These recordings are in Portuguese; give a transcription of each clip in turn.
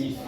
Isso.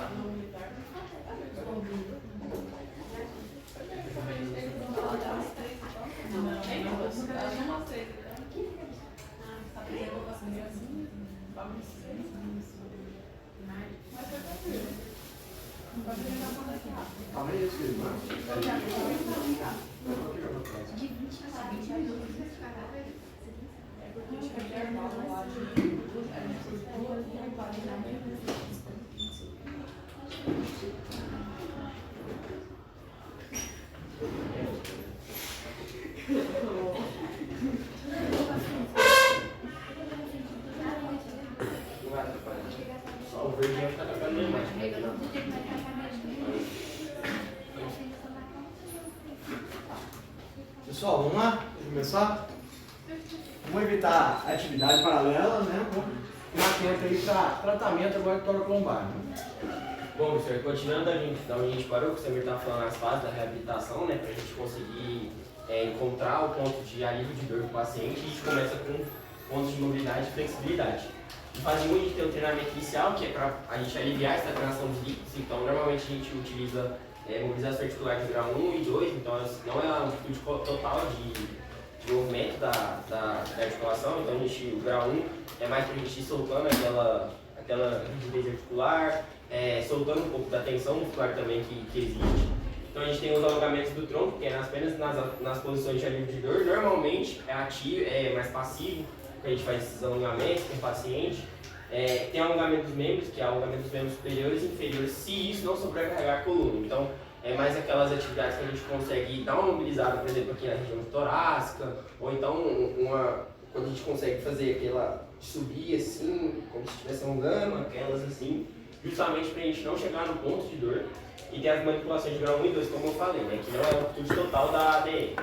Só o verde vai ficar tocando bem mais. Pessoal, vamos lá? Vamos começar? Vamos evitar atividade paralela, né? Vamos ficar atento aí para tratamento agora de torcolombar. Bom, professor, continuando da onde a gente parou, que o senhor estava falando as fases da reabilitação, né, para a gente conseguir encontrar o ponto de alívio de dor do paciente, a gente começa com pontos de mobilidade e flexibilidade. Em fase 1, a gente tem o treinamento inicial, que é para a gente aliviar essa estagnação dos líquidos, então normalmente a gente utiliza mobilização articular de grau 1 e 2, então não é a amplitude total de movimento da articulação, então o grau 1 é mais para a gente ir soltando aquela rigidez articular, soltando um pouco da tensão muscular também que existe. Então a gente tem os alongamentos do tronco, que é apenas nas posições de alívio de dor, normalmente é ativo, é mais passivo, que a gente faz esses alongamentos com o paciente. Tem alongamento dos membros, que é alongamento dos membros superiores e inferiores, se isso não sobrecarregar a coluna. Então, é mais aquelas atividades que a gente consegue dar uma mobilizada, por exemplo, aqui na região torácica, ou então quando a gente consegue fazer aquela subir assim, como se estivesse alongando, aquelas assim, justamente para a gente não chegar no ponto de dor. E tem as manipulações de grau 1 e 2, como eu falei, né, que não é a amplitude total da ADM.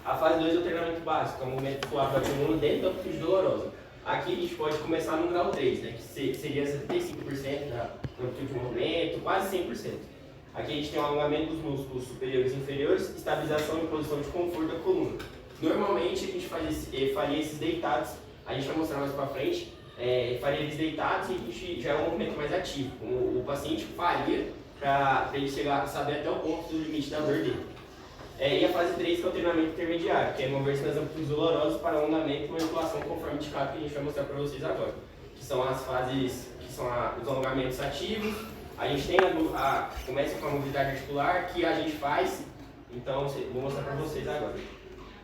A fase 2 é o treinamento básico, que é o movimento suave da coluna dentro da amplitude dolorosa. Aqui a gente pode começar no grau 3, né, que seria 75% da amplitude de movimento, quase 100%. Aqui a gente tem um alongamento dos músculos superiores e inferiores, estabilização em posição de conforto da coluna. Normalmente a gente faria esses deitados, a gente vai mostrar mais pra frente, faria eles deitados e a gente já é um movimento mais ativo. O paciente faria para ele chegar a saber até o ponto do limite da dor dele. E a fase 3, que é o treinamento intermediário, que é mover-se nas amplitudes dolorosas para alongamento e manipulação conforme indicado, que a gente vai mostrar para vocês agora. Que são as fases, que são os alongamentos ativos. A gente tem começa com a mobilidade articular, que a gente faz, então vou mostrar para vocês agora.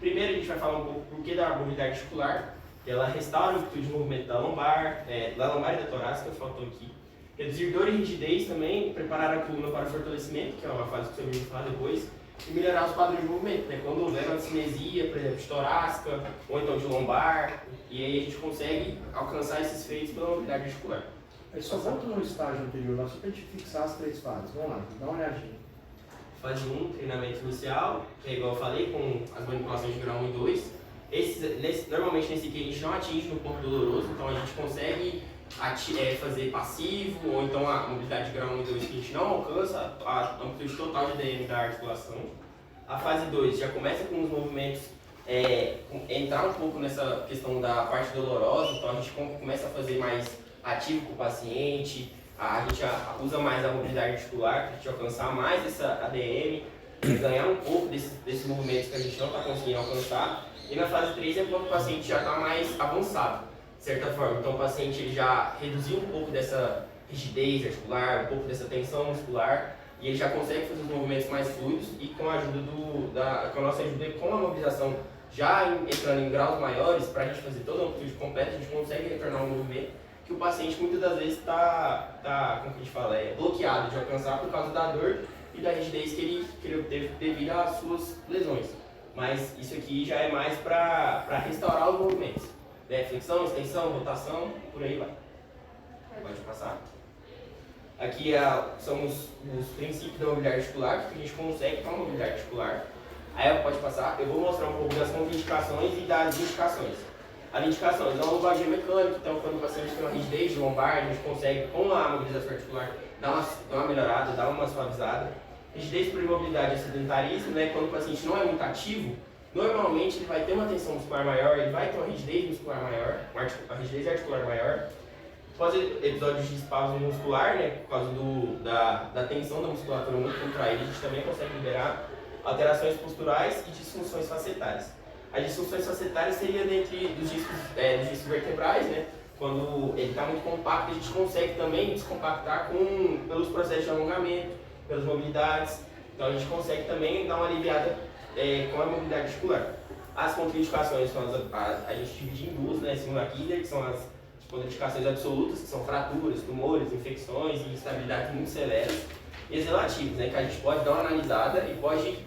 Primeiro a gente vai falar um pouco do porquê da mobilidade articular. Ela restaura a amplitude de movimento da lombar e da torácica, faltou aqui. Reduzir dor e rigidez também, preparar a coluna para o fortalecimento, que é uma fase que você vai falar depois. E melhorar os padrões de movimento, né? Quando houver uma cinesia, por exemplo, de torácica ou então de lombar, e aí a gente consegue alcançar esses feitos pela mobilidade articular. Aí só volta no estágio anterior, lá só para a gente fixar as 3 fases. Vamos lá, dá uma olhadinha. Fase 1, treinamento inicial, que é igual eu falei, com as manipulações de grau 1 e 2. Normalmente nesse aqui a gente não atinge no ponto doloroso, então a gente consegue fazer passivo, ou então a mobilidade de grau 1 e 2 que a gente não alcança a amplitude total de ADM da articulação. A fase 2 já começa com os movimentos, entrar um pouco nessa questão da parte dolorosa, então a gente começa a fazer mais ativo com o paciente, a gente usa mais a mobilidade articular para a gente alcançar mais essa ADM, ganhar um pouco desses movimentos que a gente não está conseguindo alcançar. E na fase 3 é quando o paciente já está mais avançado, de certa forma. Então o paciente ele já reduziu um pouco dessa rigidez articular, um pouco dessa tensão muscular, e ele já consegue fazer os movimentos mais fluidos e com a ajuda com a nossa ajuda e com a mobilização já entrando em graus maiores, para a gente fazer toda a amplitude completa, a gente consegue retornar um movimento que o paciente muitas das vezes está como que a gente fala, bloqueado de alcançar por causa da dor e da rigidez que ele obteve devido às suas lesões. Mas isso aqui já é mais para restaurar os movimentos. Flexão, extensão, rotação, por aí vai. Pode passar. Aqui são os princípios da mobilidade articular, que a gente consegue com a mobilidade articular. Aí pode passar. Eu vou mostrar um pouco das contraindicações e das indicações. As indicações é uma lombalgia mecânica, então quando o paciente tem uma rigidez de lombar, a gente consegue, com a mobilização articular, dar uma melhorada, dar uma suavizada. Rigidez por imobilidade e sedentarismo, né? Quando o paciente não é muito ativo, normalmente ele vai ter uma tensão muscular maior, ele vai ter uma rigidez muscular maior, uma rigidez articular maior. Após episódios de espasmo muscular, né, por causa da tensão da musculatura muito contraída, a gente também consegue liberar alterações posturais e disfunções facetárias. As disfunções facetárias seriam dentre dos discos vertebrais, né? Quando ele está muito compacto, a gente consegue também descompactar pelos processos de alongamento, pelas mobilidades. Então a gente consegue também dar uma aliviada com a mobilidade articular. As contraindicações são a gente divide em duas, né? Segundo a Kidder, que são as contraindicações absolutas, que são fraturas, tumores, infecções e instabilidades muito severas. E as relativas, né? Que a gente pode dar uma analisada e pode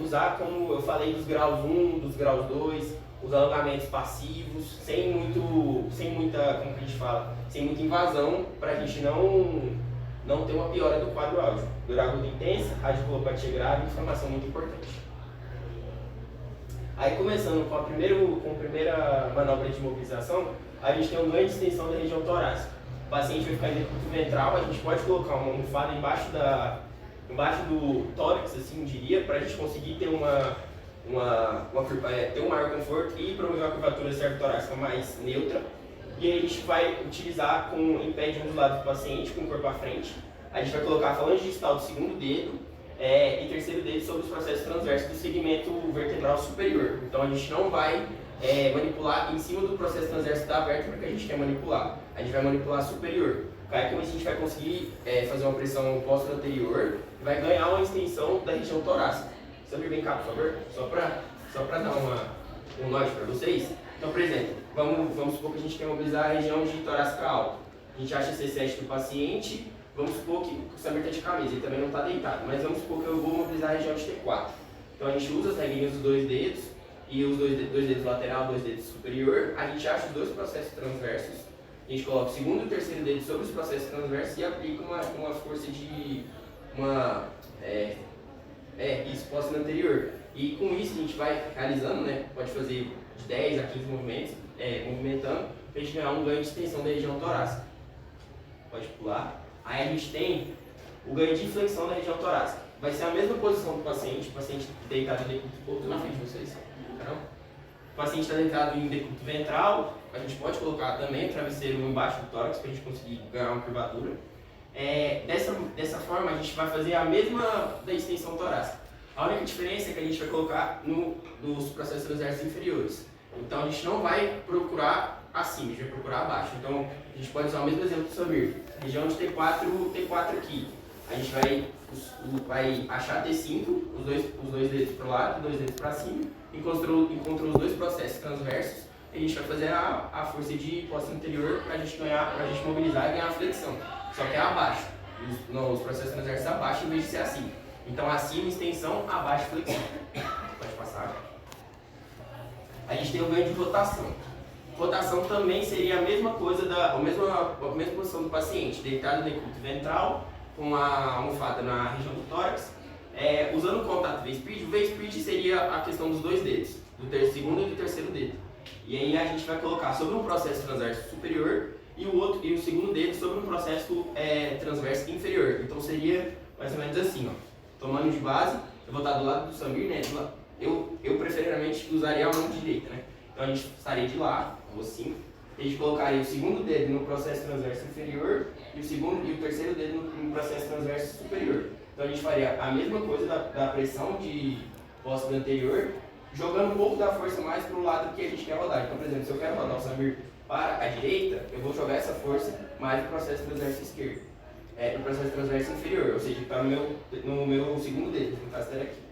usar, como eu falei, dos graus 1, dos graus 2, os alongamentos passivos, sem muita, como que a gente fala, sem muita invasão, para a gente não ter uma piora do quadro álgico. Dor aguda intensa, radiculopatia grave, inflamação muito importante. Aí começando com a primeira manobra de imobilização, a gente tem um ganho de extensão da região torácica. O paciente vai ficar em decúbito ventral, a gente pode colocar uma almofada embaixo do tórax, assim, diria, para a gente conseguir ter ter um maior conforto e promover uma curvatura cervicotorácica mais neutra. E aí a gente vai utilizar em pé de um dos lados do paciente, com o corpo à frente. A gente vai colocar a falange distal do segundo dedo e terceiro dedo sobre os processos transversos do segmento vertebral superior. Então a gente não vai manipular em cima do processo transverso da vértebra que a gente quer manipular. A gente vai manipular superior. Aí com isso a gente vai conseguir fazer uma pressão posterior e vai ganhar uma extensão da região torácica. Samir, vem cá, por favor, só para dar um norte para vocês. Então, por exemplo, vamos supor que a gente quer mobilizar a região de torácica alta. A gente acha C7 do paciente, vamos supor que o Samir está de camisa, ele também não está deitado, mas vamos supor que eu vou mobilizar a região de T4. Então a gente usa as regrinhas dos dois dedos, e os dois dedos lateral, dois dedos superior, a gente acha os dois processos transversos, a gente coloca o segundo e o terceiro dedo sobre os processos transversos e aplica uma força de isso anterior. E com isso a gente vai realizando, né? Pode fazer de 10 a 15 movimentos, movimentando, para a gente ganhar um ganho de extensão da região torácica. Pode pular. Aí a gente tem o ganho de flexão da região torácica. Vai ser a mesma posição do paciente, o paciente deitado em decúbito, voltou na frente de vocês. Não? O paciente está deitado em decúbito ventral, a gente pode colocar também o travesseiro embaixo do tórax para a gente conseguir ganhar uma curvatura. Dessa forma, a gente vai fazer a mesma da extensão torácica. A única diferença é que a gente vai colocar nos processos transversos inferiores. Então, a gente não vai procurar acima, a gente vai procurar abaixo. Então, a gente pode usar o mesmo exemplo do Samir. Região de T4 aqui. A gente vai achar T5, os dois dedos para o lado, dois dedos para cima, encontrou os dois processos transversos, e a gente vai fazer a força de posta anterior para a gente mobilizar e ganhar a flexão. Só que é abaixo, nos processos transversos abaixo em vez de ser acima. Então acima extensão, abaixo flexão. Pode passar. A gente tem o ganho de rotação. Rotação também seria a mesma coisa, a mesma posição do paciente, deitado no decúbito ventral, com a almofada na região do tórax, usando o contato V-Speed. O V-Speed seria a questão dos dois dedos, do segundo e do terceiro dedo. E aí a gente vai colocar sobre um processo transverso superior e o segundo dedo sobre um processo transverso inferior. Então seria mais ou menos assim, ó. Tomando de base, eu vou estar do lado do Samir, né? Eu preferirmente usaria a mão direita, né? Então a gente estaria de lá, assim. A gente colocaria o segundo dedo no processo transverso inferior e o terceiro dedo no processo transverso superior. Então a gente faria a mesma coisa da pressão de posta anterior, jogando um pouco da força mais para o lado que a gente quer rodar. Então, por exemplo, se eu quero rodar o Samir para a direita, eu vou jogar essa força mais no processo transverso esquerdo. No processo transverso inferior, ou seja, que está no meu segundo dedo, no caso dele aqui.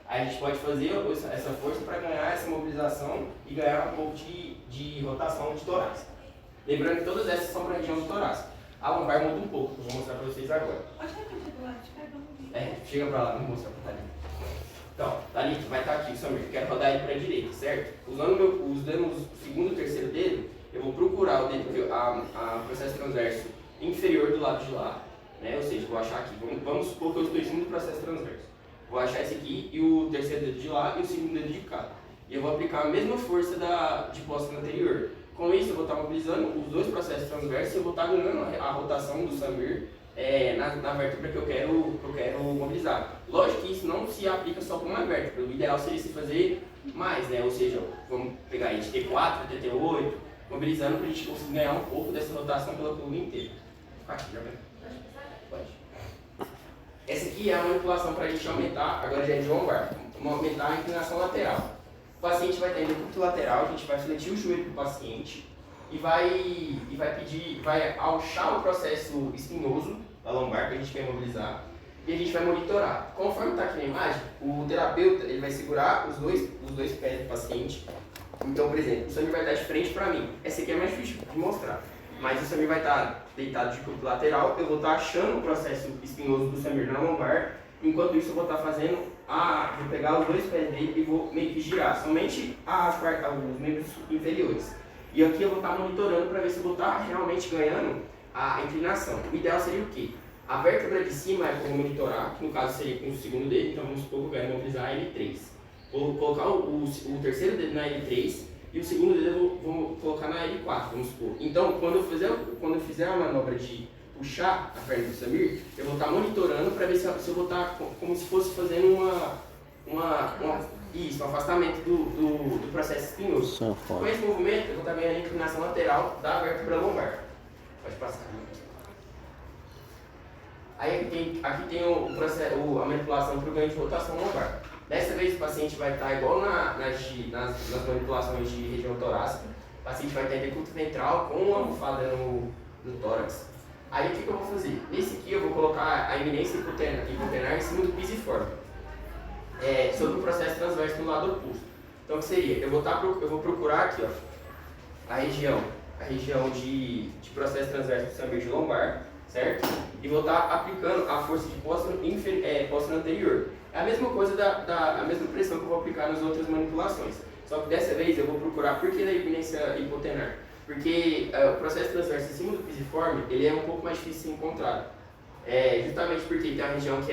Aí a gente pode fazer essa força para ganhar essa mobilização e ganhar um pouco de rotação de torácica. Lembrando que todas essas são para a região do torácico. A lombar muda um pouco, eu vou mostrar para vocês agora. Chega para lá, não vou mostrar para Thalita. Então, Thalita, vai estar aqui o Samir, quero rodar ele para a direita, certo? Usando o segundo e terceiro dedo, eu vou procurar o dedo, a processo transverso inferior do lado de lá, né? Ou seja, vou achar aqui, vamos supor que eu estou em cima do processo transverso. Vou achar esse aqui e o terceiro dedo de lá e o segundo dedo de cá. E eu vou aplicar a mesma força de posta anterior. Com isso, eu vou estar mobilizando os dois processos transversos e eu vou estar ganhando a rotação do Samir na vértebra que eu quero mobilizar. Lógico que isso não se aplica só para uma vértebra. O ideal seria se fazer mais, né? Ou seja, vamos pegar aí de T4, T8, mobilizando para a gente conseguir ganhar um pouco dessa rotação pela coluna inteira. Aqui, já vem. Pode. Essa aqui é a manipulação para a gente aumentar, agora já é de lombar, aumentar a inclinação lateral. O paciente vai ter decúbito lateral, a gente vai fletir o joelho do paciente e vai alçar o processo espinhoso da lombar que a gente quer mobilizar e a gente vai monitorar. Conforme está aqui na imagem, o terapeuta ele vai segurar os dois pés do paciente. Então, por exemplo, o Samir vai estar de frente para mim. Essa aqui é mais difícil de mostrar. Mas o Samir vai estar deitado de corpo lateral, eu vou estar achando o processo espinhoso do Samir na lombar. Enquanto isso, eu vou estar fazendo vou pegar os dois pés dele e vou meio que girar, somente os membros inferiores. E aqui eu vou estar monitorando para ver se eu vou estar realmente ganhando a inclinação. O ideal seria o quê? A vértebra de cima é como monitorar, que no caso seria com o segundo dedo, então vamos supor que eu quero mobilizar a L3. Vou colocar o terceiro dedo na L3 e o segundo dedo eu vou colocar na L4, vamos supor. Então, quando eu fizer a manobra de puxar a perna do Samir, eu vou estar monitorando para ver se eu vou estar como se fosse fazendo um afastamento do processo espinhoso. Com esse movimento, eu vou estar ganhando a inclinação lateral da vértebra lombar. Pode passar. Aí aqui tem a manipulação para o ganho de rotação lombar. Dessa vez o paciente vai estar igual nas manipulações de região torácica. O paciente vai ter decúbito ventral com uma almofada no tórax. Aí o que eu vou fazer? Nesse aqui eu vou colocar a eminência hipotenar em cima do pisiforme, sobre o processo transverso do lado oposto. Então o que seria? Eu vou procurar aqui, ó, a região de processo transverso do Samir de lombar, certo? E vou estar aplicando a força de póstero anterior. É a mesma coisa a mesma pressão que eu vou aplicar nas outras manipulações. Só que dessa vez eu vou procurar, por que da eminência hipotenar? Porque o processo transverso em cima do pisiforme, ele é um pouco mais difícil de ser encontrado. Justamente porque tem uma região que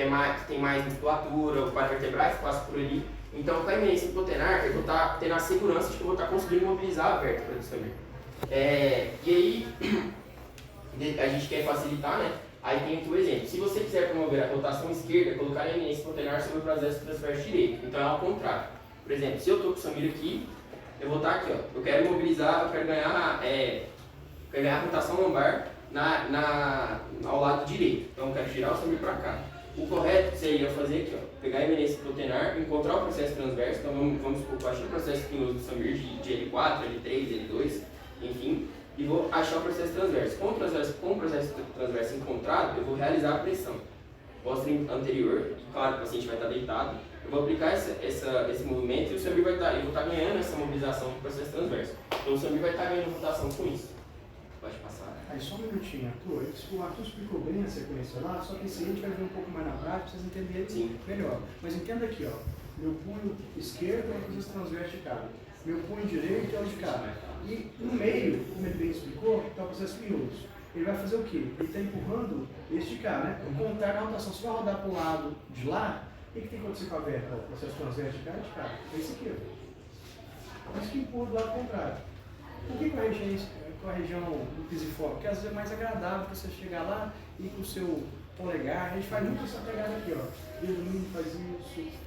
tem mais musculatura, os quadros vertebrais passam por ali. Então, com a eminência hipotenar, eu vou estar tendo a segurança de que eu vou estar conseguindo mobilizar a vértebra do Samir. E aí, a gente quer facilitar, né? Aí tem aqui o exemplo. Se você quiser promover a rotação esquerda, colocar a eminência hipotenar sobre o processo transverso direito. Então é ao contrário. Por exemplo, se eu estou com o Samir aqui, eu vou estar aqui, ó. Eu quero mobilizar, eu quero ganhar a rotação lombar ao lado direito. Então eu quero girar o Samir para cá. O correto seria eu fazer aqui, ó. Pegar a eminência hipotenar, encontrar o processo transverso. Então vamos supor que eu achei o processo espinhoso do Samir de L4, L3, L2, enfim. E vou achar o processo transverso. Com o processo transverso encontrado, eu vou realizar a pressão. Póstero anterior, e claro, o paciente vai estar deitado. Eu vou aplicar esse movimento e o Samir eu vou estar ganhando essa mobilização do processo transverso. Então o Samir vai estar ganhando rotação com isso. Pode passar. Aí só um minutinho, Arthur. O Arthur explicou bem a sequência lá, só que esse a gente vai ver um pouco mais na prática, para vocês entenderem melhor. Mas entenda aqui, ó. Meu punho esquerdo é o processo transverso de cá. Meu punho direito é o de cá. E no meio, como ele bem explicou, está o processo espinhoso. Ele vai fazer o quê? Ele está empurrando este de cá, né? Ao contrário da rotação. Se vai rodar para o lado de lá, o que tem que acontecer com a vértebra? O processo transverso de cá e de cá. É esse aqui, ó. Isso que empurra do lado contrário. Por que com a região do pisiforme? Porque às vezes é mais agradável você chegar lá e com o seu polegar. A gente faz muito essa pegada aqui, ó. Dedo mínimo faz isso,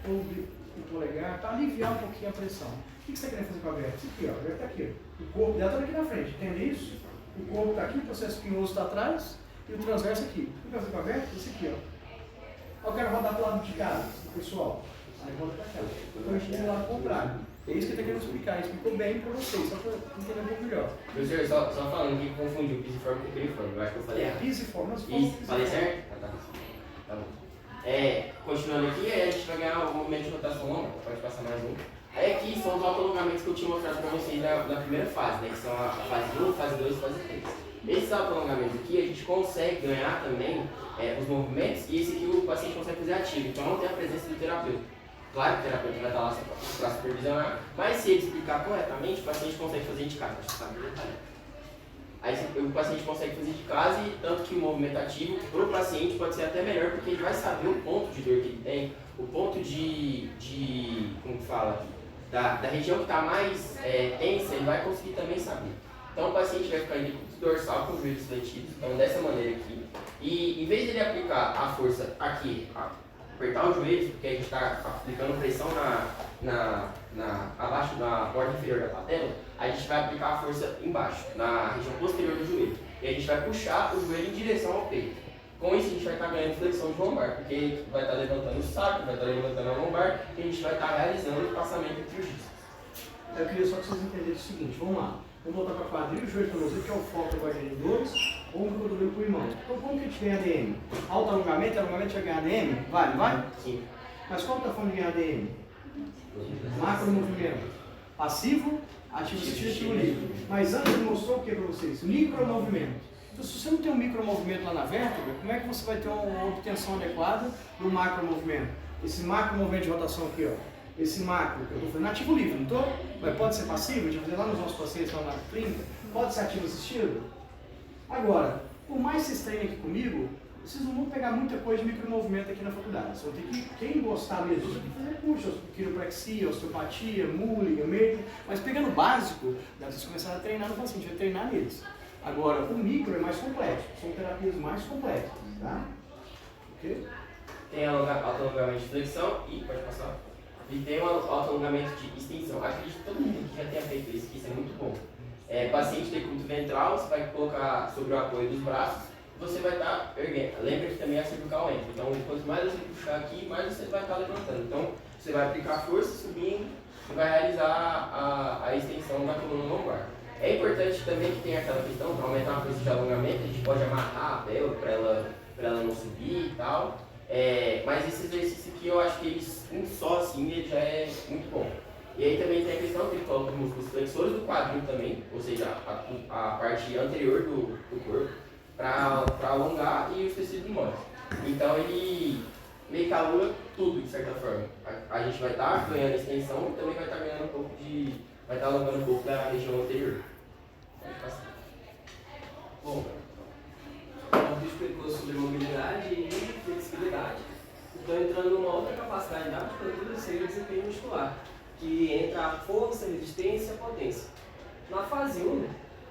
o polegar, para aliviar um pouquinho a pressão. O que você está querendo fazer com a vértebra? Isso aqui, ó. A vértebra está aqui, ó. O corpo dela está aqui na frente, entende isso? O corpo está aqui, o processo espinhoso está atrás e o transverso aqui. O que vai fazer com a vértebra? Isso aqui, ó. Eu quero rodar para o lado de cá, pessoal. Aí roda para cá. Então a gente tem o lado contrário. É isso que ele está querendo explicar. Ele explicou bem para vocês, só para entender um pouco melhor. Professor, só falando que confundiu o pisiforme com o piriforme. Eu acho que eu falei errado. Pisiforme, mas falei certo? Tá bom. Continuando aqui, a gente vai ganhar o movimento de rotação longa. Pode passar mais um. Aí aqui são os autoalongamentos que eu tinha mostrado para vocês na primeira fase, né? Que são a fase 1, fase 2 e fase 3. Esses autoalongamentos aqui a gente consegue ganhar também os movimentos e esse aqui o paciente consegue fazer ativo. Então não tem a presença do terapeuta. Claro que o terapeuta vai estar lá para supervisionar, mas se ele explicar corretamente, o paciente consegue fazer de casa. Aí o paciente consegue fazer de casa e tanto que o movimento ativo para o paciente pode ser até melhor porque ele vai saber o ponto de dor que ele tem, o ponto como que fala, da região que está mais tensa, ele vai conseguir também saber. Então o paciente vai ficar em decúbito dorsal com os joelhos fletidos, então dessa maneira aqui. E em vez de ele aplicar a força aqui, apertar os joelhos, porque a gente está aplicando pressão abaixo da borda inferior da patela, a gente vai aplicar a força embaixo, na região posterior do joelho. E a gente vai puxar o joelho em direção ao peito. Com isso a gente vai estar ganhando flexão de lombar, porque vai estar levantando o sacro, vai estar levantando a lombar, e a gente vai estar realizando o passamento entre os discos. Eu queria só que vocês entenderem o seguinte, vamos lá. Vamos voltar para quadril, joelho, tornozelo, que é o foco agora de dores, ou um cotovelo para o irmão. Então como que a gente ganha ADM? Alto alongamento vai ganhar ADM? Vale, vai? Sim. Mas qual que é a forma de ganhar ADM? Macro movimento. Passivo, ativo assistivo livre. Mas antes ele mostrou o que para vocês? Micromovimento. Então se você não tem um micromovimento lá na vértebra, como é que você vai ter uma obtenção adequada do macromovimento? Esse macromovimento de rotação aqui, ó. Esse macro, que eu estou fazendo ativo livre, não estou? Mas pode ser passivo, a gente vai fazer lá nos nossos pacientes, lá na clínica, pode ser ativo assistido? Agora, por mais que vocês treinem aqui comigo, vocês não vão pegar muita coisa de micromovimento aqui na faculdade. Vocês vão ter que, quem gostar mesmo, você tem que fazer curso, quiropraxia, osteopatia, Mulligan, Merkel, mas pegando o básico, dá pra vocês começarem a treinar no paciente, vai treinar neles. Agora, o micro é mais complexo, são terapias mais complexas, tá? Ok? Tem alongamento de flexão e, pode passar, e tem um alongamento de extensão. Acredito que todo mundo que já tenha feito isso, que isso é muito bom. Paciente decúbito ventral, você vai colocar sobre o apoio dos braços, você vai estar erguendo. Lembra que também a cervical entra. Então, quanto mais você puxar aqui, mais você vai estar levantando. Então, você vai aplicar força subindo e vai realizar a extensão da coluna lombar. É importante também que tenha aquela questão, para aumentar a força de alongamento, a gente pode amarrar a pele para ela não subir e tal. Mas esse exercício aqui eu acho que ele só assim ele já é muito bom. E aí também tem a questão que ele coloca os músculos flexores do quadril também, ou seja, a parte anterior do corpo, para alongar e os tecidos moles. Então ele meio que alonga tudo de certa forma. A gente vai estar ganhando extensão e também vai estar ganhando um pouco vai estar alongando um pouco da região anterior. Pode passar. Bom, o Augusto explicou sobre mobilidade e flexibilidade. Estou entrando numa outra capacidade da musculatura, seria o desempenho muscular, que entra a força, resistência e potência. Na fase 1,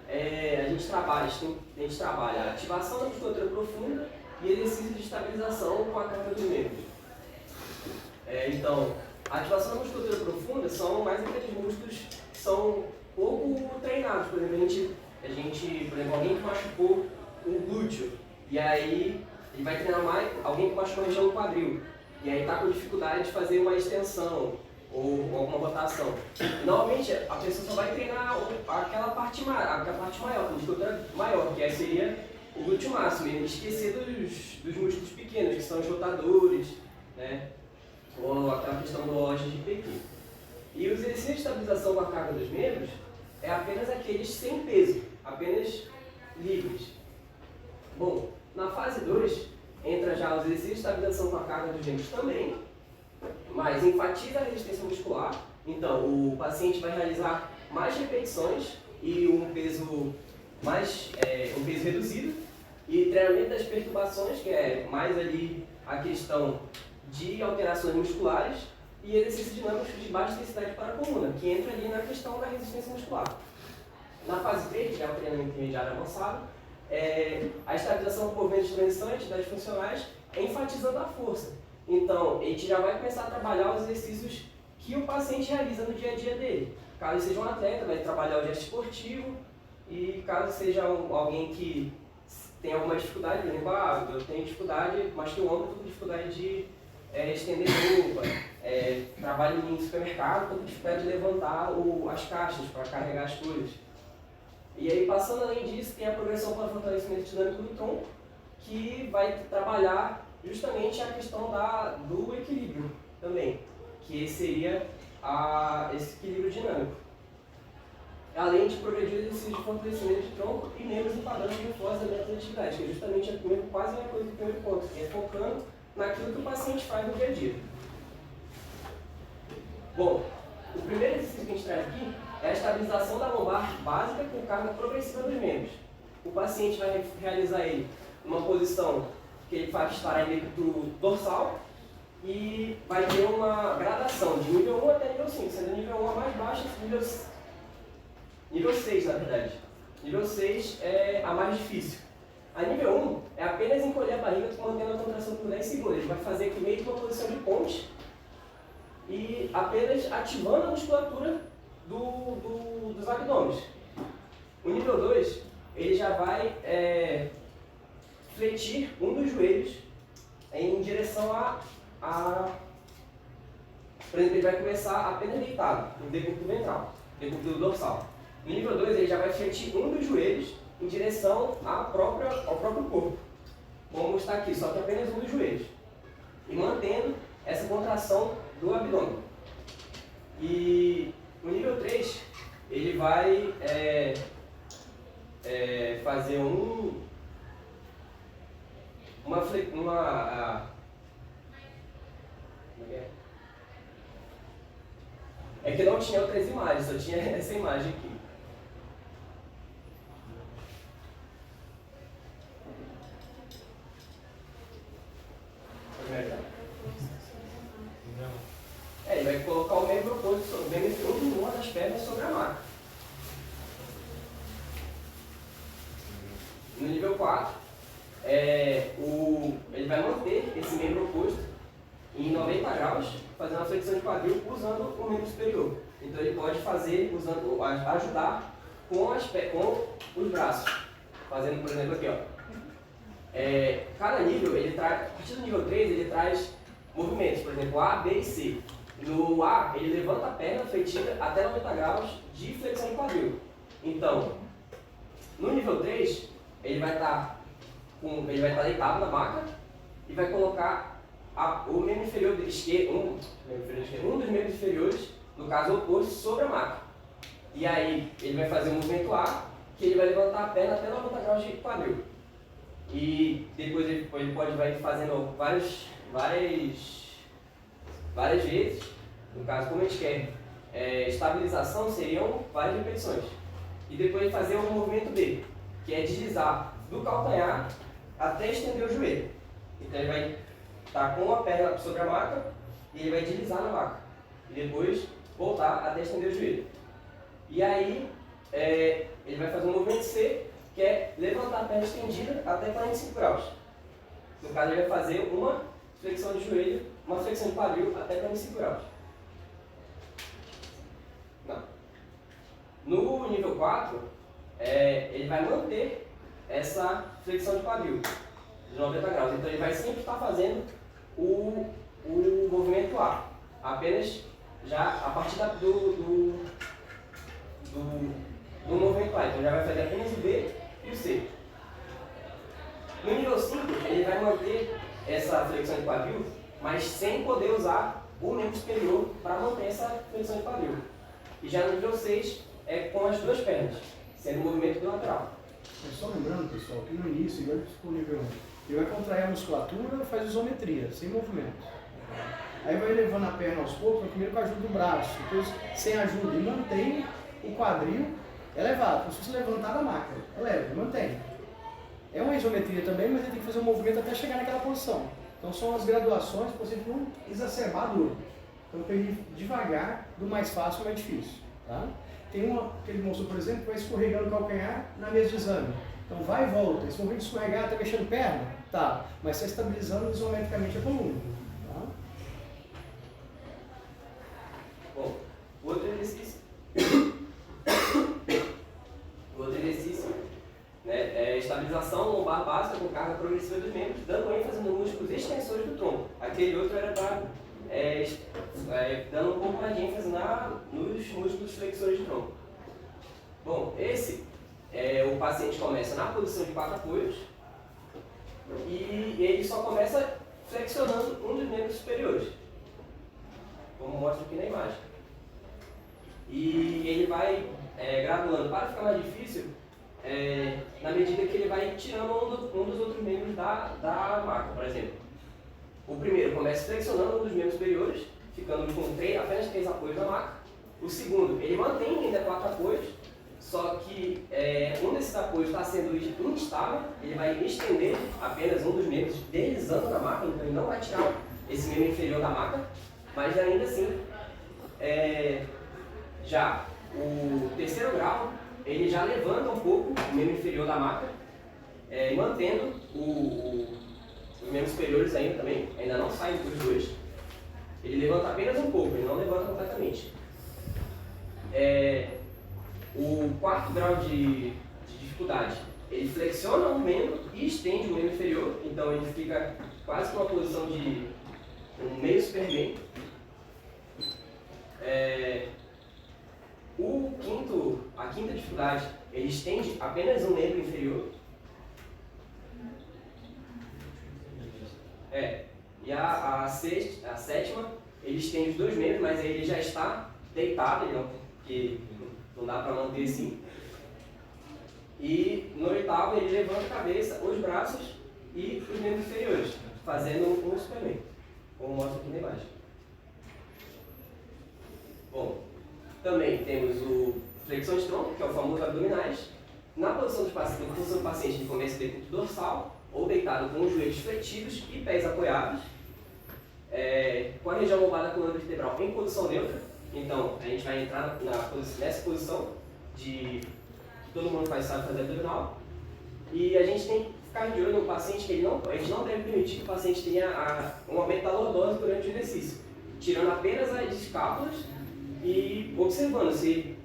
a gente trabalha a ativação da musculatura profunda e exercício de estabilização com a carga dos membros. Então, a ativação da musculatura profunda são mais aqueles músculos que são pouco treinados. Por exemplo, por exemplo, alguém que machucou o glúteo, e aí ele vai treinar mais alguém que machucou a região do quadril, e aí está com dificuldade de fazer uma extensão ou alguma rotação. Normalmente a pessoa só vai treinar aquela parte maior, a musculatura maior, que aí seria o glúteo máximo, e esquecer dos músculos pequenos, que são os rotadores, né? Ou aquela questão do loja de PT. E os exercícios de estabilização com a carga dos membros é apenas aqueles sem peso, apenas livres. Bom, na fase 2 entra já os exercícios de estabilização com a carga dos membros também, mas enfatiza a resistência muscular. Então, o paciente vai realizar mais repetições e um peso reduzido, e treinamento das perturbações, que é mais ali a questão de alterações musculares, e exercícios dinâmicos de baixa intensidade para a coluna, que entra ali na questão da resistência muscular. Na fase 3, que é o treinamento intermediário avançado, a estabilização por movimentos transiçantes das funcionais, enfatizando a força. Então, a gente já vai começar a trabalhar os exercícios que o paciente realiza no dia a dia dele. Caso ele seja um atleta, vai trabalhar o gesto esportivo, e caso seja alguém que tem alguma dificuldade, por exemplo, eu tenho dificuldade, mas que o ombro, estou com dificuldade de estender roupa, trabalho em supermercado, estou com dificuldade de levantar as caixas para carregar as coisas. E aí, passando além disso, tem a progressão para o fortalecimento dinâmico do tronco, que vai trabalhar justamente a questão do equilíbrio também, que seria esse equilíbrio dinâmico. Além de progredir o exercício de fortalecimento de tronco e membros em padrão de reforço da atividade, que é justamente quase a mesma coisa do primeiro ponto, que é focando naquilo que o paciente faz no dia a dia. Bom, o primeiro exercício que a gente traz aqui é a estabilização da lombar básica com carga progressiva dos membros. O paciente vai realizar ele numa posição que ele vai disparar em nível dorsal e vai ter uma gradação de nível 1 até nível 5, sendo nível 1 a mais baixa, nível 6 na verdade. Nível 6 é a mais difícil. A nível 1 é apenas encolher a barriga mantendo a contração por 10 segundos. Ele vai fazer aqui meio que uma posição de ponte e apenas ativando a musculatura dos abdômenes. O nível 2, ele já vai fletir um dos joelhos em direção por exemplo, ele vai começar apenas deitado, no decúbito ventral, decúbito dorsal. No nível 2, ele já vai fletir um dos joelhos em direção ao próprio corpo, como está aqui, só que apenas um dos joelhos. E mantendo essa contração do abdômen. E no nível 3, ele vai fazer É que não tinha outras imagens, só tinha essa imagem aqui. Ele vai colocar o membro oposto, o membro inferior de uma das pernas sobre a maca. No nível 4, ele vai manter esse membro oposto em 90 graus, fazendo a flexão de quadril usando o membro superior. Então ele pode fazer, ajudar com os braços. Fazendo, por exemplo, aqui, ó. Cada nível, a partir do nível 3, ele traz movimentos, por exemplo, A, B e C. No A, ele levanta a perna flexida até 90 graus de flexão de quadril. Então, no nível 3, ele vai estar deitado na maca e vai colocar o membro inferior esquerdo, um dos membros inferiores, no caso oposto, sobre a maca. E aí, ele vai fazer o movimento A, que ele vai levantar a perna até 90 graus de quadril. E depois ele vai fazendo várias vezes. No caso, como a gente quer estabilização, seriam várias repetições. E depois ele fazer o movimento B, que é deslizar do calcanhar até estender o joelho. Então ele vai estar com a perna sobre a maca e ele vai deslizar na maca. E depois voltar até estender o joelho. E aí ele vai fazer um movimento C, que é levantar a perna estendida até 45 graus. No caso, ele vai fazer uma flexão de joelho, uma flexão de quadril até 45 graus. Não. No nível 4, ele vai manter essa flexão de quadril de 90 graus. Então ele vai sempre estar fazendo o movimento A, apenas já a partir do movimento A. Então já vai fazer apenas o B e o C. No nível 5, ele vai manter essa flexão de quadril, mas sem poder usar o membro superior para manter essa flexão de quadril. E já no nível 6, é com as duas pernas, sendo o movimento bilateral. Só lembrando, pessoal, que no início, igual o nível 1, ele vai contrair a musculatura, faz isometria, sem movimento. Aí vai levando a perna aos poucos, primeiro com a ajuda do braço, depois sem ajuda, e mantém o quadril elevado, como se fosse levantar da maca. Eleva, mantém. É uma isometria também, mas ele tem que fazer um movimento até chegar naquela posição. Então são as graduações para você não exacerbar a dor. Então para ir devagar, do mais fácil ao mais difícil. Tá? Tem uma que ele mostrou, por exemplo, que vai escorregando o calcanhar na mesa de exame. Então vai e volta. Esse movimento de escorregar, está mexendo perna? Tá. Mas está estabilizando isometricamente a coluna. Tá? Bom, outro exercício, né, é estabilização lombar básica com carga progressiva dos membros, dando ênfase nos músculos extensores do tronco. Aquele outro era para dando um pouco mais de ênfase nos músculos flexores do tronco. Bom, o paciente começa na posição de 4 apoios e ele só começa flexionando um dos membros superiores, como mostra aqui na imagem. E ele vai graduando para ficar mais difícil na medida que ele vai tirando um dos outros membros da maca, por exemplo. O primeiro começa flexionando um dos membros superiores, ficando com apenas 3 apoios na maca. O segundo, ele mantém ainda 4 apoios, só que um desses apoios está sendo instável, ele vai estender apenas um dos membros deslizando na maca, então ele não vai tirar esse membro inferior da maca, mas ainda assim, já o terceiro grau, ele já levanta um pouco o membro inferior da maca, mantendo os membros superiores ainda também, ainda não saem dos dois. Ele levanta apenas um pouco, ele não levanta completamente. O quarto grau de dificuldade, ele flexiona o membro e estende o membro inferior, então ele fica quase com uma posição de um meio Superman. A quinta dificuldade, ele estende apenas um membro inferior. E a sétima, ele estende os dois membros, mas aí ele já está deitado, porque não dá para manter assim. E no oitavo, ele levanta a cabeça, os braços e os membros inferiores, fazendo um Superman, como mostra aqui na imagem. Bom, também temos o flexão de tronco, que é o famoso abdominais. Na posição do paciente, ele começa decúbito dorsal, ou deitado com os joelhos fletidos e pés apoiados, com a região lombar da coluna vertebral em posição neutra. Então, a gente vai entrar nessa posição que todo mundo sabe fazer abdominal. E a gente tem que ficar de olho no paciente que a gente não deve permitir que o paciente tenha um aumento da lordose durante o exercício, tirando apenas as escápulas e observando se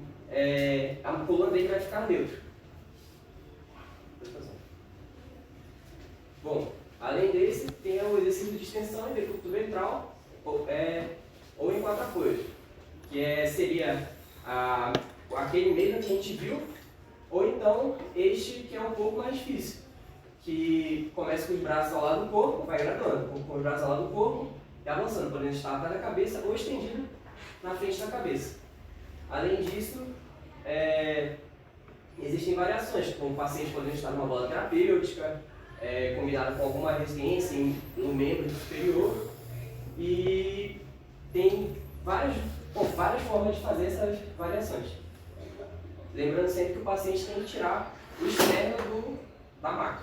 a coluna dele vai ficar neutra. Bom, além desse, tem o exercício de extensão e decúbito ventral ou em quatro apoios, que seria aquele mesmo que a gente viu, ou então este que é um pouco mais difícil, que começa com os braços ao lado do corpo, vai graduando, com os braços ao lado do corpo e avançando, podendo estar atrás da cabeça ou estendido na frente da cabeça. Além disso, existem variações, como o paciente podendo estar numa bola terapêutica, combinado com alguma resistência no membro superior, e tem várias formas de fazer essas variações. Lembrando sempre que o paciente tem que tirar o externo da maca,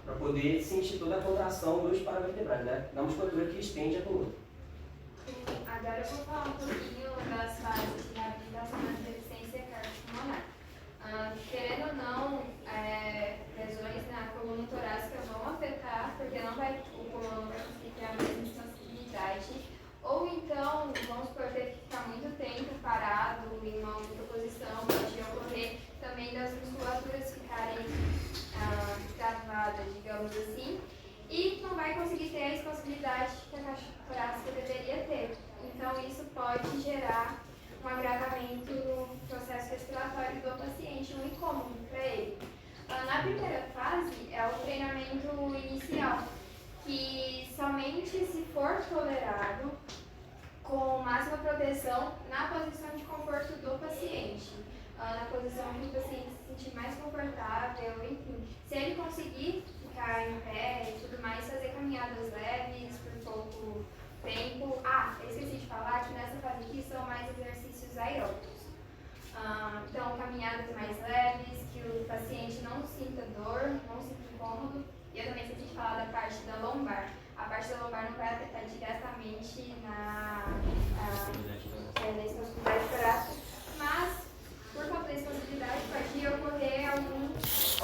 para poder sentir toda a contração dos paravertebrais, né? Da musculatura que estende a coluna. Agora eu vou falar um pouquinho das fases de reabilitação da deficiência cardiopulmonar. Querendo ou não, lesões na coluna torácica vão afetar, porque o pulmão não vai conseguir ter a mesma sensibilidade. Ou então, vamos supor, ter que ficar muito tempo parado em uma única posição, pode ocorrer também das musculaturas ficarem travadas, digamos assim, e não vai conseguir ter a expansibilidade que a caixa torácica deveria ter. Então, isso pode gerar um agravamento no processo respiratório do paciente, um incômodo para ele. Na primeira fase, é o treinamento inicial, que somente se for tolerado, com máxima proteção, na posição de conforto do paciente. Na posição que o paciente se sentir mais confortável, enfim. Se ele conseguir ficar em pé e tudo mais, fazer caminhadas leves por pouco tempo. Esqueci de falar que nessa fase aqui são mais exercícios aeróbicos. Então, caminhadas mais leves, que o paciente não sinta dor, não sinta incômodo. E eu também esqueci de falar da parte da lombar. A parte da lombar não vai afetar diretamente na expansibilidade torácica, mas por conta da expansibilidade pode ocorrer algum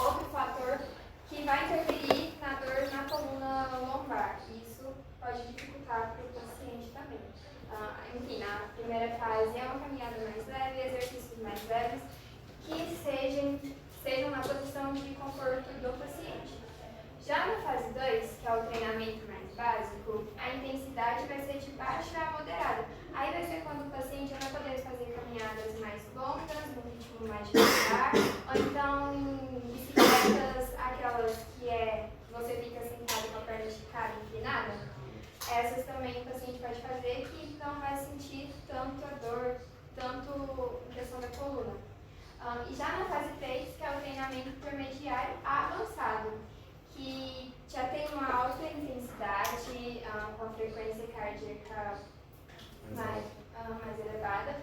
outro fator que vai interferir na dor na coluna lombar. Isso pode dificultar para o paciente também. Enfim, na primeira fase é uma caminhada mais leve, exercícios mais leves, que sejam na posição de conforto do paciente. Já na fase 2, que é o treinamento mais básico, a intensidade vai ser de baixa a moderada. Aí vai ser quando o paciente vai poder fazer caminhadas mais longas, no ritmo mais devagar, ou então em bicicletas, aquelas que você fica sentado com a perna esticada e inclinada. Essas também o paciente pode fazer, que não vai sentir tanto a dor, tanto em questão da coluna. E já na fase 3, que é o treinamento intermediário avançado, que já tem uma alta intensidade, com a frequência cardíaca mais elevada,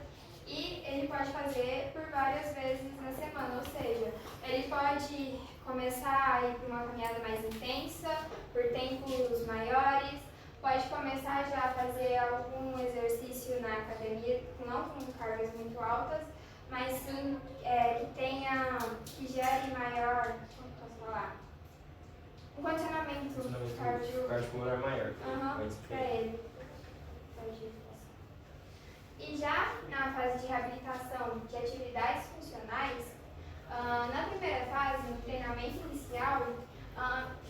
e ele pode fazer por várias vezes na semana, ou seja, ele pode começar a ir para uma caminhada mais intensa, por tempos maiores, pode começar já a fazer algum exercício na academia, não com cargas muito altas, mas sim que gere maior, como posso falar? Um condicionamento cardiopulmonar maior. para ele. estágio de reabilitação. E já na fase de reabilitação de atividades funcionais, na primeira fase, no treinamento inicial,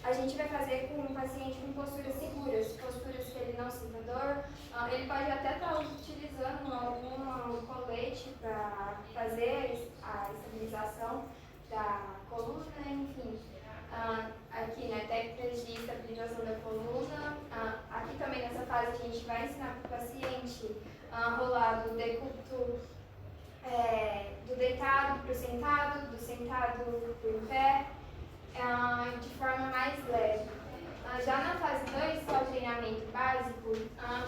a gente vai fazer com o paciente com posturas seguras, posturas que ele não sinta dor. Ele pode até estar utilizando algum colete para fazer a estabilização da coluna, enfim. Aqui, né, técnicas de estabilização da coluna. Aqui também nessa fase a gente vai ensinar para o paciente rolar do decúbito do deitado para o sentado, do sentado para o pé, de forma mais leve. Já na fase 2, que é o treinamento básico,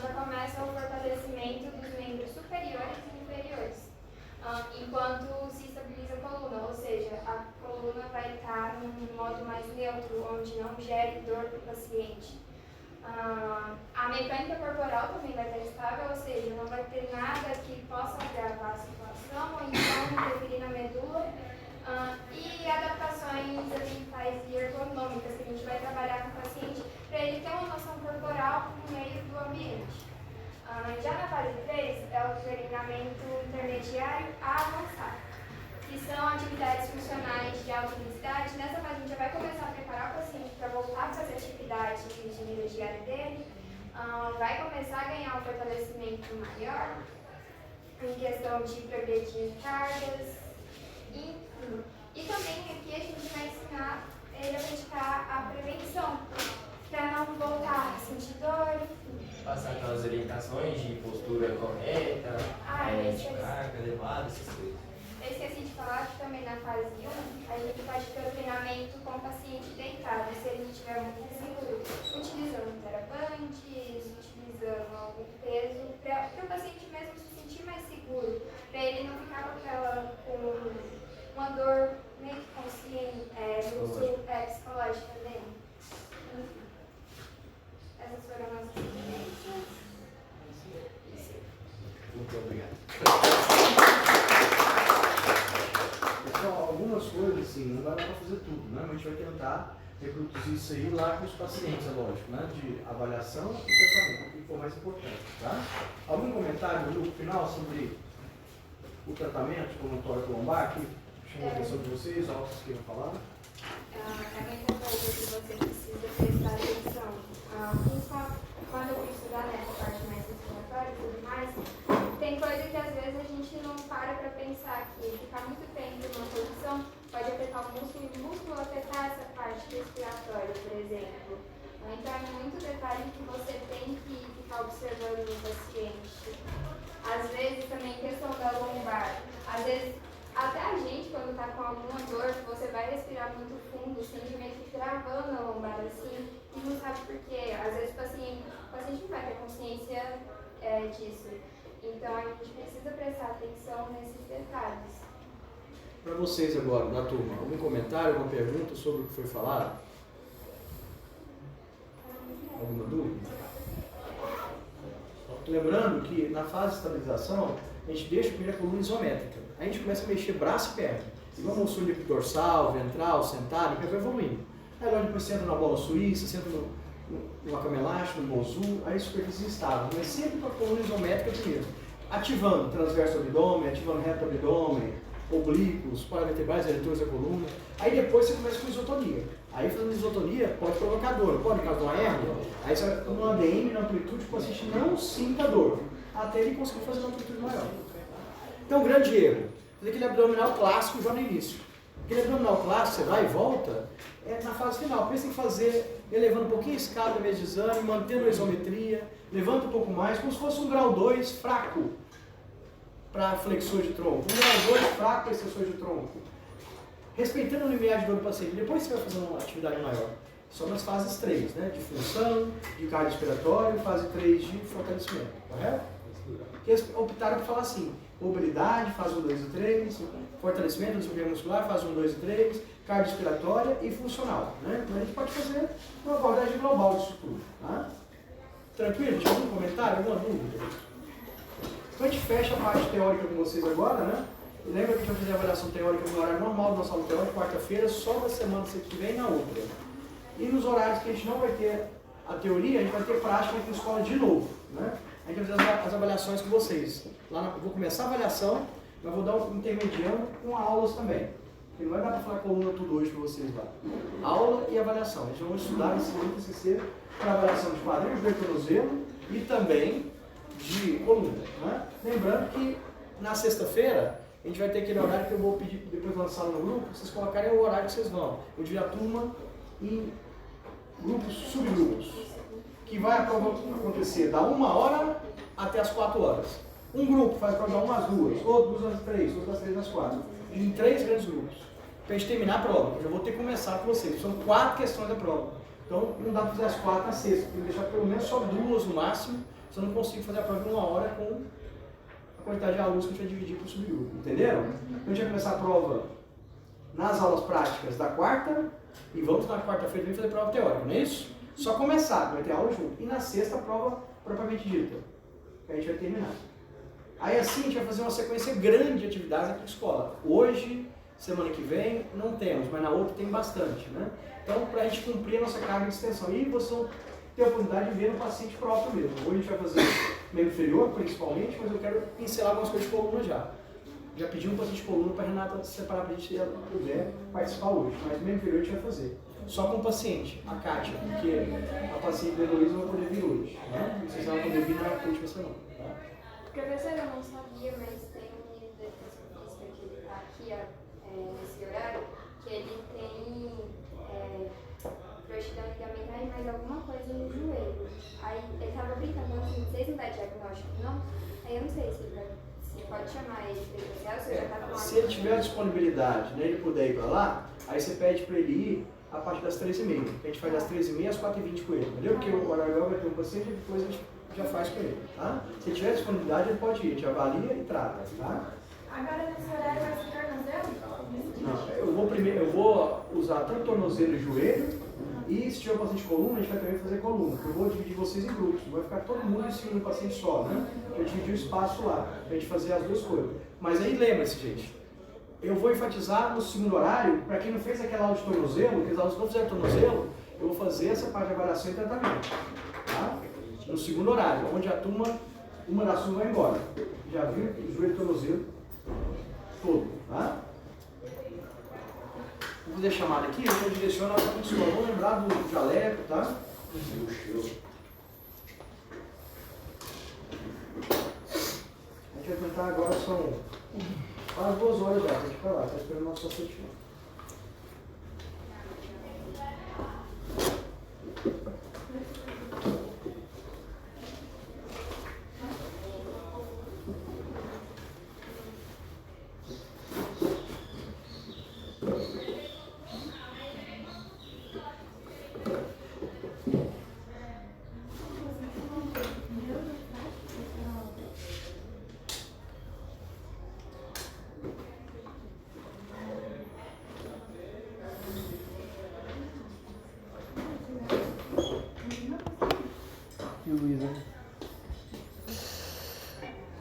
já começa o fortalecimento dos membros superiores e inferiores, enquanto se estabiliza a coluna, ou seja, a coluna vai estar num modo mais neutro, onde não gere dor para o paciente. A mecânica corporal também vai estar estável, ou seja, não vai ter nada que possa agravar a situação ou então interferir na medula. E adaptações ambientais e ergonômicas que a gente vai trabalhar com o paciente para ele ter uma noção corporal no meio do ambiente. Já na fase 3 é o treinamento intermediário a avançado, que são atividades funcionais de alta intensidade. Nessa fase a gente já vai começar a preparar o paciente para voltar a fazer atividade de vida diária dele, vai começar a ganhar um fortalecimento maior em questão de progredir cargas, e também aqui a gente vai ensinar ele a praticar a prevenção, para não voltar a sentir dor. Passar aquelas orientações de postura correta, de carga elevada, essas coisas. Eu esqueci de falar que também na fase 1 a gente pode ter o treinamento com o paciente deitado, se ele estiver muito seguro, utilizando terapantes, utilizando algum peso, para o paciente mesmo se sentir mais seguro, para ele não ficar com uma dor meio que consciente, psicológica dele. Enfim, essas foram as experiências. Muito obrigado. Pessoal, algumas coisas assim, não vai dar para fazer tudo, né? Mas a gente vai tentar reproduzir isso aí lá com os pacientes, é lógico, né? De avaliação e tratamento, o que for mais importante, tá? Algum comentário no final sobre o tratamento com o tórax lombar que chamou a atenção de vocês, algo que vocês queiram falar? A mesma coisa que você precisa prestar atenção, quando eu fui estudar nessa parte mais respiratória e tudo mais, tem coisa que às vezes a gente não para pensar que ficar muito tempo numa posição pode afetar o músculo e o músculo afetar essa parte respiratória, por exemplo. Então é muito detalhe que você tem que ficar observando no paciente. Às vezes também questão da lombar, às vezes até a gente, quando está com alguma dor, você vai respirar muito fundo, sente meio que travando a lombar assim, e não sabe por quê. Às vezes o paciente não vai ter consciência disso. Então a gente precisa prestar atenção nesses detalhes. Para vocês agora, da turma, algum comentário, alguma pergunta sobre o que foi falado? Alguma dúvida? Lembrando que na fase de estabilização, a gente deixa primeiro a coluna isométrica. Aí a gente começa a mexer braço e perna. Igual o músculo dorsal, ventral, sentado, que vai evoluindo. Aí logo depois você entra na bola suíça, você entra no cama elástica, no bonzu, aí superfície estável. Mas sempre com a coluna isométrica primeiro. Ativando transverso do abdômen, ativando reto do abdômen, oblíquos, paravertebrais, eretores da coluna. Aí depois você começa com isotonia. Aí fazendo isotonia pode provocar dor, pode causar uma hérnia. Aí você vai com uma ADM na amplitude que o paciente não sinta dor, até ele conseguir fazer uma amplitude maior. Então, o grande erro, fazer aquele abdominal clássico já no início. Aquele abdominal clássico, você vai e volta, é na fase final. Porque você tem que fazer, elevando um pouquinho a escada ao invés de exame, mantendo a isometria, levanta um pouco mais, como se fosse um grau 2 fraco para flexor de tronco, um grau 2 fraco para extensor de tronco. Respeitando o limiar de dor do paciente. Depois você vai fazer uma atividade maior. Só nas fases 3, né? De função, de cardio respiratório, fase 3 de fortalecimento, correto? Que eles optaram por falar assim, mobilidade, fase 1, 2 e 3, fortalecimento do desenvolvimento muscular, fase 1, 2 e 3, cardio respiratória e funcional, né? Então a gente pode fazer uma abordagem global disso tudo, tá? Tranquilo? Tinha algum comentário, alguma dúvida? Então a gente fecha a parte teórica com vocês agora, né? E lembra que a gente vai fazer a avaliação teórica no horário normal do nosso aula teórico, quarta-feira, só da semana que vem e na outra. E nos horários que a gente não vai ter a teoria, a gente vai ter prática aqui na escola de novo, né? a gente vai fazer as avaliações com vocês. Eu vou começar a avaliação, mas vou dar um intermediando com aulas também. Porque não vai dar para falar coluna tudo hoje para vocês lá. Aula e avaliação. A gente vai estudar esse TCC para avaliação de quadril, joelho, tornozelo e também de coluna. Né? Lembrando que na sexta-feira a gente vai ter aquele horário que eu vou pedir depois lançar no grupo, vocês colocarem o horário que vocês vão. Eu divido a turma em grupos, subgrupos, que vai a prova acontecer da 1h até as 4h. Um grupo faz a prova da 1 às 2, outro 2 às 3, outro das 3 às 4. Em 3 grandes grupos. Para a gente terminar a prova, eu já vou ter que começar com vocês. São 4 questões da prova. Então não dá para fazer as 4 na sexta, tem que deixar pelo menos só 2 no máximo, se eu não consigo fazer a prova em 1 hora com a quantidade de alunos que a gente vai dividir para o subgrupo. Entenderam? Então a gente vai começar a prova nas aulas práticas da quarta e vamos na quarta-feira fazer prova teórica, não é isso? Só começar, vai ter aula junto. E na sexta a prova propriamente dita, que a gente vai terminar. Aí assim a gente vai fazer uma sequência grande de atividades aqui na escola. Hoje, semana que vem, não temos, mas na outra tem bastante, né? Então, para a gente cumprir a nossa carga de extensão. E vocês vão ter a oportunidade de ver no paciente próprio mesmo. Hoje a gente vai fazer membro inferior, principalmente, mas eu quero pincelar algumas coisas de coluna já. Já pedi um paciente de coluna para a Renata separar para a gente, se ela puder participar hoje. Mas membro inferior a gente vai fazer. Só com o paciente, a Kátia, porque a paciente da Heloísa não vai poder vir hoje. Né? Não sei se ela vai poder vir na última semana. Tá? Professor, eu não sabia, mas tem um menino da educação física que ele está aqui nesse horário, que ele tem frouxidão ligamentar e mais alguma coisa no joelho. Aí ele estava brincando assim, vocês não dão diagnóstico, não? Aí eu não sei se pode chamar ele presencial, se já está com Se ele tiver disponibilidade, né, ele puder ir para lá, aí você pede para ele ir a partir das 13h30. A gente faz das 13h30 às 4h20 com ele, entendeu? Porque o horário vai ter um paciente e depois a gente já faz com ele, tá? Se tiver disponibilidade, ele pode ir, a gente avalia e trata, tá? Agora nesse horário vai ser tornozelo? Não, eu vou usar tanto tornozelo e joelho, e se tiver um paciente de coluna, a gente vai também fazer coluna. Eu vou dividir vocês em grupos, não vai ficar todo mundo em cima do paciente só, né? Eu dividi o espaço lá, pra gente fazer as duas coisas. Mas aí lembre-se, gente, eu vou enfatizar no segundo horário, para quem não fez aquela aula de tornozelo, que os alunos não fizeram tornozelo, eu vou fazer essa parte de avaliação e tratamento, tá? No segundo horário, onde a turma, uma das turmas vai embora. Já viu o joelho e tornozelo todo, tá? Vou fazer a chamada aqui, eu direciono a escola. Vamos lembrar do jaleco, tá? A gente vai tentar agora, são quase 2 horas já, a gente vai lá, está esperando o nosso assistente.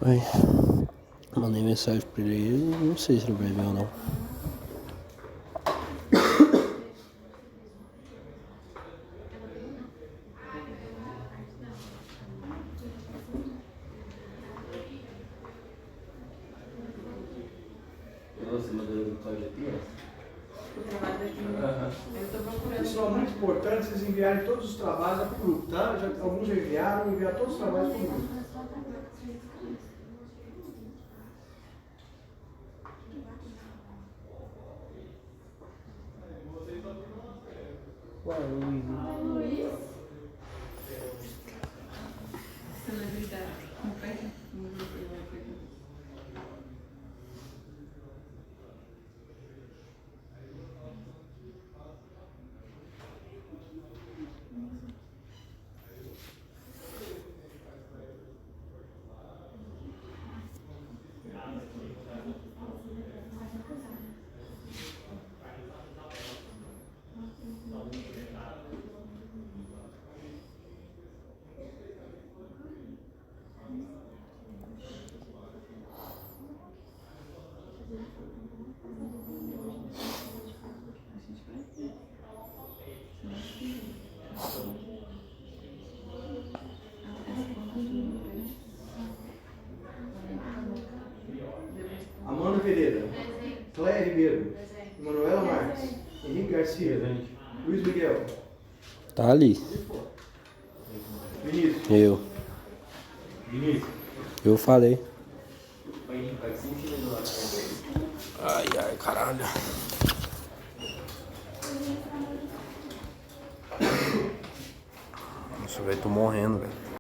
Oi, mandei mensagem pra ele, não sei se ele vai ver ou não. Você mandou no Cláudio aqui? O trabalho da Júlia. Eu estou procurando. Isso é muito importante vocês enviarem todos os trabalhos para o grupo, tá? Alguns já enviaram, vou enviar todos os trabalhos para o grupo. Luiz. Celebridade. Não faz? Ribeiro. Manuela Marques. Henrique Garcia. Luiz Miguel. Tá ali. Vinícius. Eu. Eu falei. Ai, ai, caralho. Nossa, velho, tô morrendo, velho.